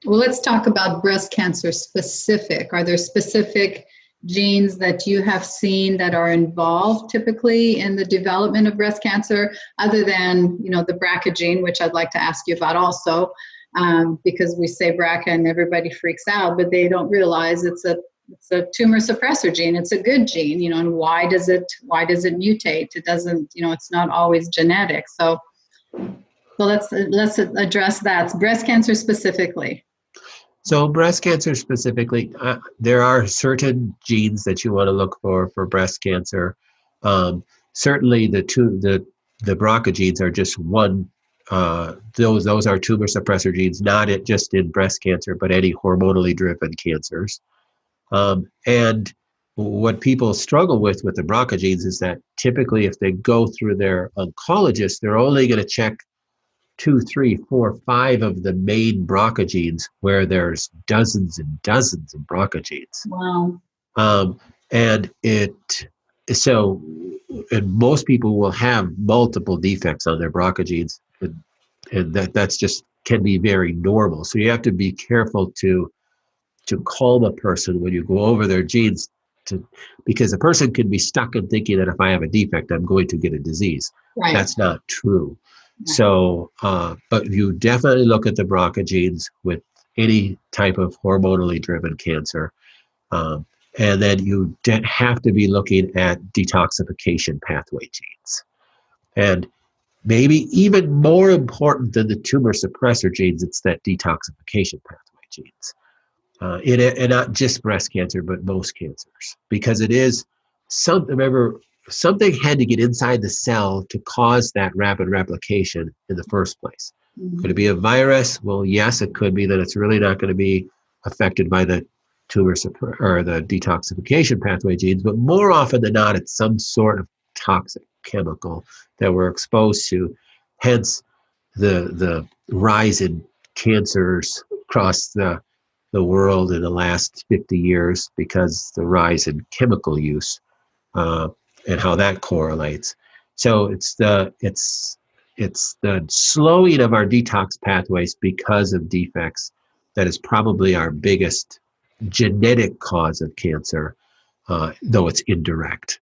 Well, let's talk about breast cancer specific. Are there specific genes that you have seen that are involved typically in the development of breast cancer, other than, the BRCA gene, which I'd like to ask you about also, because we say BRCA and everybody freaks out, but they don't realize it's a tumor suppressor gene. It's a good gene, and why does it mutate? It doesn't, it's not always genetic. So let's address that. Breast cancer specifically. So breast cancer specifically, there are certain genes that you want to look for breast cancer. Certainly, the BRCA genes are just one. Those are tumor suppressor genes, not just in breast cancer, but any hormonally driven cancers. And what people struggle with the BRCA genes is that typically, if they go through their oncologist, they're only going to check 2, 3, 4, 5 of the main BRCA genes, where there's dozens and dozens of BRCA genes. Wow. And so, and most people will have multiple defects on their BRCA genes, and that's just can be very normal. So you have to be careful to calm a person when you go over their genes, because a person can be stuck in thinking that if I have a defect, I'm going to get a disease. Right. That's not true. So, but you definitely look at the BRCA genes with any type of hormonally driven cancer. And then you have to be looking at detoxification pathway genes. And maybe even more important than the tumor suppressor genes, it's that detoxification pathway genes. And not just breast cancer, but most cancers, because it is something had to get inside the cell to cause that rapid replication in the first place. Mm-hmm. Could it be a virus? Well, yes, it could be that it's really not going to be affected by the or the detoxification pathway genes, but more often than not, it's some sort of toxic chemical that we're exposed to. Hence, the rise in cancers across the world in the last 50 years, because the rise in chemical use and how that correlates. So it's the slowing of our detox pathways because of defects that is probably our biggest genetic cause of cancer, though it's indirect.